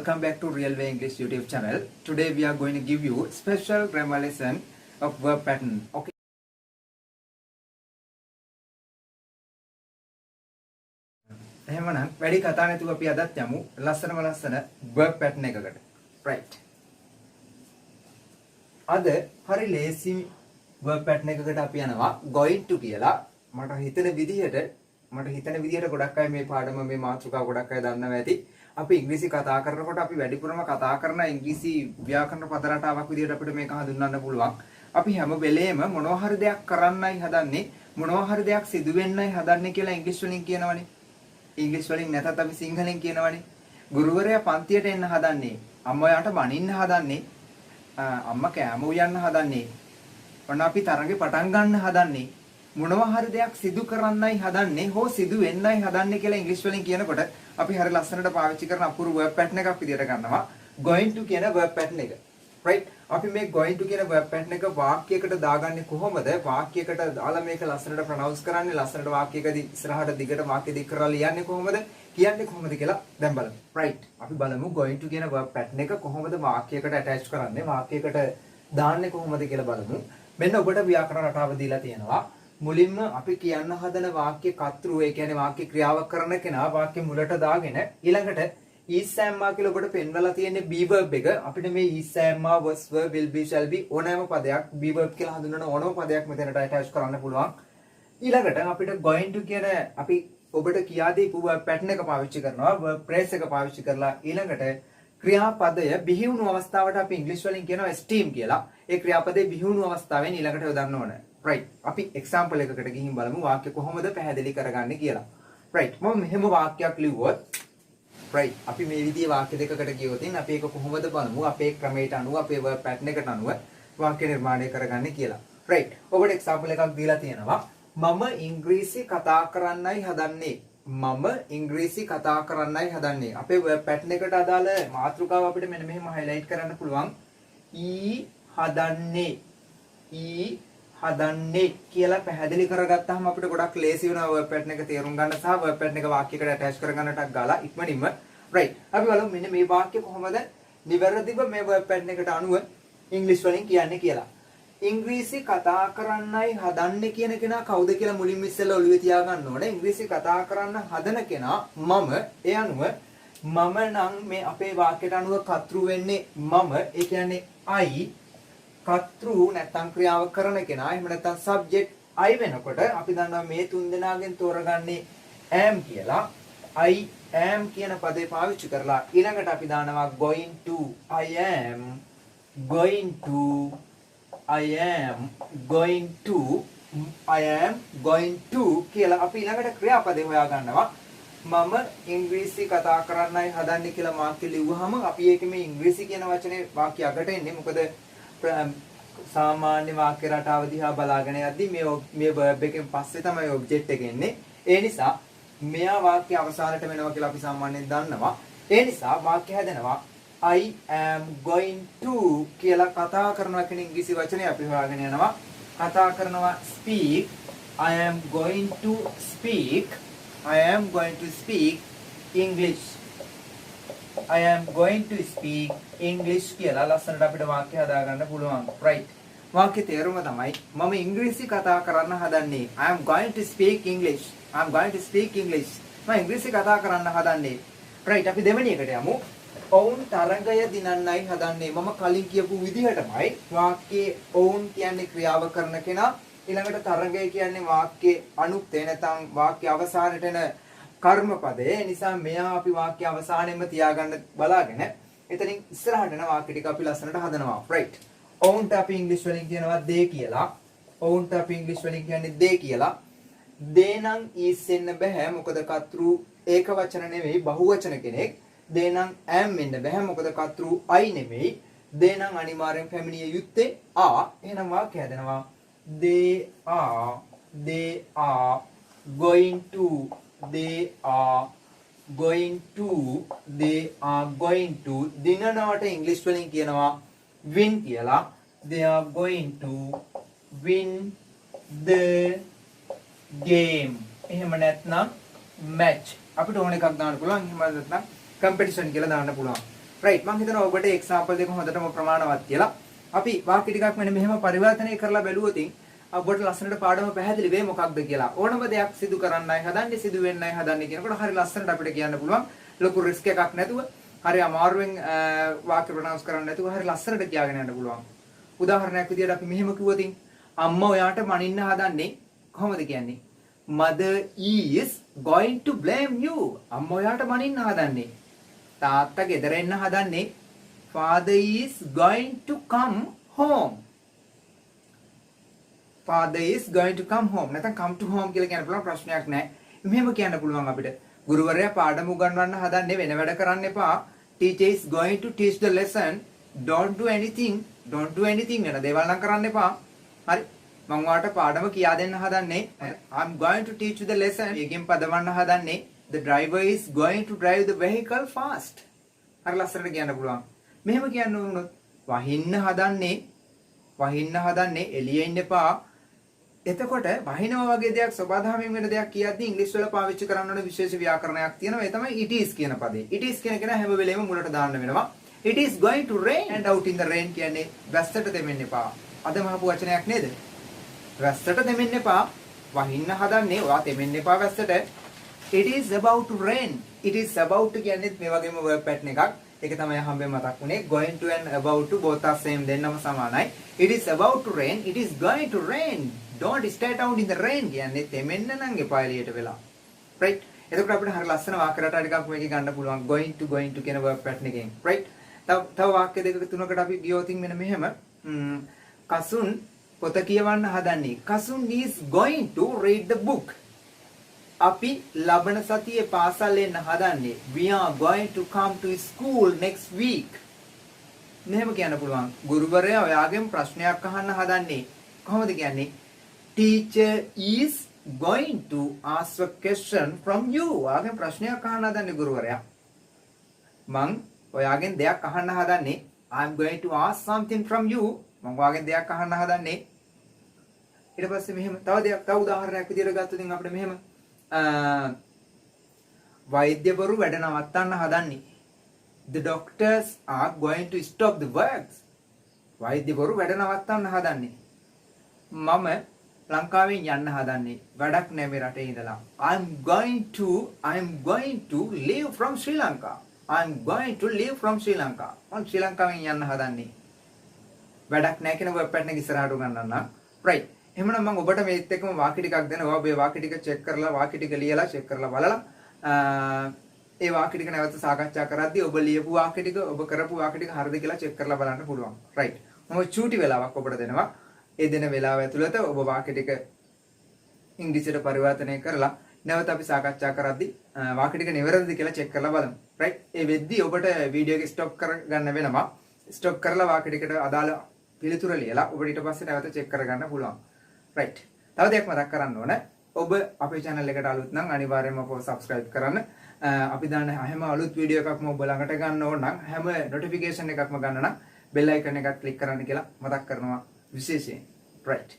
Welcome back to Real Way English YouTube channel. Today we are going to give you special grammar lesson of verb pattern. Okay. එහෙමනම් වැඩි කතා නැතුව අපි අදත් යමු ලස්සනම ලස්සන verb pattern එකකට. Right. අද හරි ලේසි verb pattern එකකට අපි යනවා going to කියලා. මට හිතෙන විදිහට ගොඩක් අය මේ පාඩම මේ මාතෘකාව ගොඩක් අය දන්නවා ඇති. අපි ඉංග්‍රීසි කතා කරනකොට අපි වැඩිපුරම කතා කරන ඉංග්‍රීසි ව්‍යාකරණ පද රටාවක් විදිහට අපිට මේක හඳුන්වන්න පුළුවන්. අපි හැම වෙලේම මොනවා හරි දෙයක් කරන්නයි හදන්නේ, මොනවා හරි දෙයක් සිදු වෙන්නයි හදන්නේ කියලා ඉංග්‍රීසි වලින් කියනවනේ. ඉංග්‍රීසි වලින් නැතත් අපි සිංහලෙන් කියනවනේ. ගුරුවරයා පන්තියට එන්න හදන්නේ, අම්මයාට බනින්න හදන්නේ, අම්මා කෑම උයන්න හදන්නේ. ඔන්න අපි තරඟේ පටන් ගන්න හදන්නේ. මොනවා හරි දෙයක් සිදු කරන්නයි හදන්නේ හෝ සිදු වෙන්නයි හදන්නේ කියලා ඉංග්‍රීසි වලින් කියනකොට අපි හරි ලස්සනට පාවිච්චි කරන අපූර්ව verb pattern එකක් විදිහට ගන්නවා going to කියන verb pattern එක. right? අපි මේ going to කියන verb pattern එක වාක්‍යයකට දාගන්නේ කොහොමද? වාක්‍යයකට දාලා මේක ලස්සනට ප්‍රොනවුන්ස් කරන්නේ, ලස්සනට වාක්‍යයකදී ඉස්සරහට දිගට වාක්‍ය දික් කරලා ලියන්නේ කොහොමද? කියන්නේ කොහොමද කියලා දැන් බලමු. right? අපි බලමු going to කියන verb pattern එක කොහොමද වාක්‍යයකට attach කරන්නේ, වාක්‍යයකට දාන්නේ කොහොමද කියලා බලමු. මෙන්න ඔබට ව්‍යාකරණ රටාව දීලා තියෙනවා. මුලින්ම අපි කියන්න හදන වාක්‍ය කර්තෘ, ඒ කියන්නේ වාක්‍ය ක්‍රියාවක් කරන කෙනා වාක්‍ය මුලට දාගෙන ඊළඟට is am ma කියලා ඔබට පෙන්වලා තියෙන්නේ be verb එක. අපිට මේ is am ma was verb will be shall be ඕනෑම පදයක් be verb කියලා හඳුන්වන ඕනම පදයක් මෙතනට attach කරන්න පුළුවන්. ඊළඟට අපිට going to කියන අපි ඔබට කියා දීපු verb pattern එක පාවිච්චි කරනවා, verb phrase එක පාවිච්චි කරලා ඊළඟට ක්‍රියාපදය බිහි වුණු අවස්ථාවට අපි ඉංග්‍රීසි වලින් කියනවා steam කියලා. ඒ ක්‍රියාපදේ බිහි වුණු අවස්ථාවෙන් ඊළඟට යොදන්න ඕනේ. right? අපි example එකකට ගිහින් බලමු වාක්‍ය කොහොමද පැහැදිලි කරගන්නේ කියලා. right? මම මෙහෙම වාක්‍යයක් ලිව්වොත් right? අපි මේ විදිහේ වාක්‍ය දෙකකට ගියොත් අපි ඒක කොහොමද බලමු අපේ ක්‍රමයට අනුව අපේ verb pattern එකට අනුව වාක්‍ය නිර්මාණය කරගන්නේ කියලා. right? ඔබට example එකක් දීලා තියෙනවා. මම ඉංග්‍රීසි කතා කරන්නයි හදන්නේ. මම ඉංග්‍රීසි කතා කරන්නයි හදන්නේ. අපේ verb pattern එකට අදාළ මාතෘකාව අපිට මෙන්න මෙහෙම highlight කරන්න පුළුවන්. හදන්නේ කියලා පැහැදිලි කරගත්තාම අපිට ගොඩක් ලේසි වෙනවා verb pattern එක තේරුම් ගන්න සහ verb pattern එක වාක්‍යයකට attach කරගන්නටක් ගාලා ඉක්මනින්ම. right? අපි බලමු මෙන්න මේ වාක්‍ය කොහොමද නිවැරදිව මේ verb pattern එකට අනුව ඉංග්‍රීසි වලින් කියන්නේ කියලා. ඉංග්‍රීසි කතා කරන්නයි හදන්නේ කියන කෙනා කවුද කියලා මුලින්ම ඉස්සෙල්ලා ඔළුවේ තියාගන්න ඕනේ. ඉංග්‍රීසි කතා කරන්න හදන කෙනා මම. ඒ අනුව මම නම් මේ අපේ වාක්‍යයට අනුව කර්තෘ වෙන්නේ මම. ඒ කියන්නේ I. කර්තෘ නැත්නම් ක්‍රියාව කරන කෙනා, එහෙම නැත්නම් subject I වෙනකොට අපි දන්නවා මේ තුන් දෙනාගෙන් තෝරගන්නේ am කියලා. I am කියන පදේ පාවිච්චි කරලා ඊළඟට අපි දානවා going to. I am going to. I am going to. I am going to කියලා අපි ඊළඟට ක්‍රියාපදේ හොයා ගන්නවා. මම ඉංග්‍රීසි කතා කරන්නයි හදන්නේ කියලා වාක්‍ය ලිව්වහම අපි ඒකේ මේ ඉංග්‍රීසි කියන වචනේ වාක්‍ය අගට එන්නේ. මොකද සාමාන්‍ය වාක්‍ය රටාව දිහා බලාගෙන යද්දී මේ verb එකෙන් පස්සේ තමයි object එක එන්නේ. ඒ නිසා මෙයා වාක්‍ය අවසානට වෙනවා කියලා අපි සාමාන්‍යයෙන් දන්නවා. ඒ නිසා වාක්‍ය හැදෙනවා I am going to කියලා කතා කරනවා කියන ඉංග්‍රීසි වචනේ අපි හොයාගෙන යනවා. කතා කරනවා speak. I am going to speak. I am going to speak English. I am going to speak English කියලා ලස්සනට අපිට වාක්‍ය හදාගන්න පුළුවන්. right? වාක්‍ය තේරුම තමයි මම ඉංග්‍රීසි කතා කරන්න හදන්නේ. I am going to speak English. I am going to speak English. මම ඉංග්‍රීසි කතා කරන්න හදන්නේ. right? අපි දෙවෙනි එකට යමු. ඔවුන් තරඟය දිනන්නයි හදන්නේ. මම කලින් කියපු විදිහටමයි වාක්‍යයේ ඔවුන් කියන්නේ ක්‍රියාව කරන කෙනා, ඊළඟට තරඟය කියන්නේ වාක්‍යයේ අනුක්තේ නැත්නම් වාක්‍ය අවසානට එන කර්මපදේ. ඒ නිසා මෙයා අපි වාක්‍ය අවසානයේම තියාගන්න බලාගෙන එතනින් ඉස්සරහට යන වාක්‍ය ටික අපි ලස්සනට හදනවා. right? ඔවුන්ට අපි ඉංග්‍රීසි වලින් කියනවා they කියලා. ඔවුන්ට අපි ඉංග්‍රීසි වලින් කියන්නේ they කියලා. they නම් is එන්න බෑ. මොකද කර්තෘ ඒක වචන නෙවෙයි, බහුවචන කෙනෙක්. they නම් am එන්න බෑ. මොකද කර්තෘ I නෙවෙයි. they නම් අනිවාර්යෙන් පැමිණිය යුත්තේ are. එහෙනම් වාක්‍ය හදනවා they are going to. They are going to. They are going to. දිනනවට ඉංග්‍රීසි වලින් කියනවා win කියලා. They are going to win the game. එහෙම නැත්නම් match. අපිට ඕන එකක් දාන්න පුළුවන්. එහෙම නැත්නම් competition කියලා දාන්න පුළුවන්. right මම හිතනවා ඔබට example දෙක හොඳටම ප්‍රමාණවත් කියලා. අපි වාක්‍ය ටිකක් මෙන්න මෙහෙම පරිවර්තනය කරලා බැලුවොත් ඔබට ලස්සනට පාඩම පැහැදිලි වෙයි මොකක්ද කියලා. ඕනම දෙයක් සිදු කරන්නයි හදන්නේ සිදු වෙන්නයි හදන්නේ කියනකොට හරි ලස්සනට අපිට කියන්න පුළුවන්. ලොකු රිස්ක් එකක් නැතුව හරි අමාරුවෙන් වාක්‍ය ප්‍රොනවුන්ස් කරන්න නැතුව හරි ලස්සනට කියාගෙන යන්න පුළුවන්. උදාහරණයක් විදියට අපි මෙහෙම කිව්වොත් අම්මා ඔයාට මනින්න හදන්නේ කොහොමද කියන්නේ? Mother is going to blame you. අම්මා ඔයාට මනින්න හදන්නේ. තාත්තා ගෙදර එන්න හදන්නේ. Father is going to come home. Father is going to come home. නැත්නම් come to home කියලා කියන්න පුළුවන් ප්‍රශ්නයක් නැහැ. මෙහෙම කියන්න පුළුවන් අපිට. ගුරුවරයා පාඩම උගන්වන්න හදන්නේ වෙන වැඩ කරන්න එපා. Teacher is going to teach the lesson. Don't do anything. Don't do anything වෙන දේවල් නම් කරන්න එපා. හරි. මම ඔයාලට පාඩම කියා දෙන්න හදන්නේ. I'm going to teach you the lesson. එකෙන් පදවන්න හදන්නේ. The driver is going to drive the vehicle fast. හරි ලස්සනට කියන්න පුළුවන්. මෙහෙම කියන්න උනොත් වහින්න හදන්නේ එළියේ ඉන්න එපා. එතකොට වහිනවා වගේ දෙයක් සබාධාමයෙන් වෙන දෙයක් කියද්දී ඉංග්‍රීසි වල පාවිච්චි කරන්න ඕන විශේෂ ව්‍යාකරණයක් තියෙනවා. ඒ තමයි it is කියන පදේ. it is කියන කෙනා හැම වෙලේම මුලට දාන්න වෙනවා. it is going to rain and out in the rain කියන්නේ වැස්සට දෙමින් එපා. අද මහපු වචනයක් නේද? වැස්සට දෙමින් එපා. වහින්න හදන්නේ ඔයා දෙමින් එපා වැස්සට. it is about to rain. it is about කියන්නේ මේ වගේම verb pattern එකක්. ඒක තමයි හම්බෙන් මතක් වුනේ. going to and about to both are same දෙන්නම සමානයි. it is about to rain. it is going to rain. Don't stand out in the rain කියන්නේ තෙමෙන්න නම් එපා එළියට වෙලා. right? එතකොට අපිට හරිය ලස්සන වාක්‍ය රටා ටිකක් මේකේ ගන්න පුළුවන්. going to කියන verb pattern එකෙන්. right? තව වාක්‍ය දෙකක තුනකට අපි ගියොත් මෙන්න මෙහෙම. කසුන් පොත කියවන්න හදන්නේ. Kasun is going to read the book. අපි ලබන සතියේ පාසල් එන්න හදන්නේ. We are going to come to school next week. මෙහෙම කියන්න පුළුවන්. ගුරුවරයා ඔයාගෙන් ප්‍රශ්නයක් අහන්න හදන්නේ. කොහොමද කියන්නේ? Teacher is going to ask a question from you. ඔයාගෙන් ප්‍රශ්නයක් අහන්න හදන්නේ ගුරුවරයා. මං ඔයාගෙන් දෙයක් අහන්න හදන්නේ. I'm going to ask something from you. මං ඔයාගෙන් දෙයක් අහන්න හදන්නේ. ඊට පස්සේ මෙහෙම තව උදාහරණයක් විදියට ගත්තොත් අපිට මෙහෙම වෛද්‍යවරු වැඩ නවත්තන්න හදන්නේ. The doctors are going to stop the works. වෛද්‍යවරු වැඩ නවත්තන්න හදන්නේ. මම ලංකාවෙන් යන්න හදන්නේ. වැඩක් නැහැ මේ රටේ ඉඳලා. I'm going to leave from Sri Lanka. I'm going to leave from Sri Lanka. මම ශ්‍රී ලංකාවෙන් යන්න හදන්නේ. වැඩක් නැහැ කියන verb pattern එක ඉස්සරහට උගන්වන්නම්. right. එහෙනම් මම ඔබට මේත් එක්කම වාක්‍ය ටිකක් දෙනවා. ඔබ මේ වාක්‍ය ටික චෙක් කරලා වාක්‍ය ටික ලියලා චෙක් කරලා බලලා ඒ වාක්‍ය ටික නැවත සාකච්ඡා කරද්දී ඔබ ලියපු වාක්‍ය ටික ඔබ කරපු වාක්‍ය ටික හරිද කියලා චෙක් කරලා බලන්න පුළුවන්. right. මම චූටි වෙලාවක් ඔබට දෙනවා. ඒ දෙන වෙලාව ඇතුළත ඔබ වාක්‍ය ටික ඉංග්‍රීසියට පරිවර්තනය කරලා නැවත අපි සාකච්ඡා කරද්දී වාක්‍ය ටික නිවැරදිද කියලා චෙක් කරලා බලමු. right. ඒ වෙද්දී ඔබට වීඩියෝ එක ස්ටොප් කරගන්න වෙනවා. ස්ටොප් කරලා වාක්‍ය ටිකට අදාළ පිළිතුර ලියලා ඔබට ඊට පස්සේ නැවත චෙක් කරගන්න පුළුවන්. right. තව දෙයක් මතක් කරන්න ඕන. ඔබ අපේ channel එකට අලුත් නම් අනිවාර්යයෙන්ම අපව subscribe කරන්න. අපි දාන හැම අලුත් වීඩියෝ එකක්ම ඔබ ළඟට ගන්න ඕන නම් හැම notification එකක්ම ගන්න නම් bell icon එකත් click කරන්න කියලා මතක් කරනවා විශේෂයෙන්. right.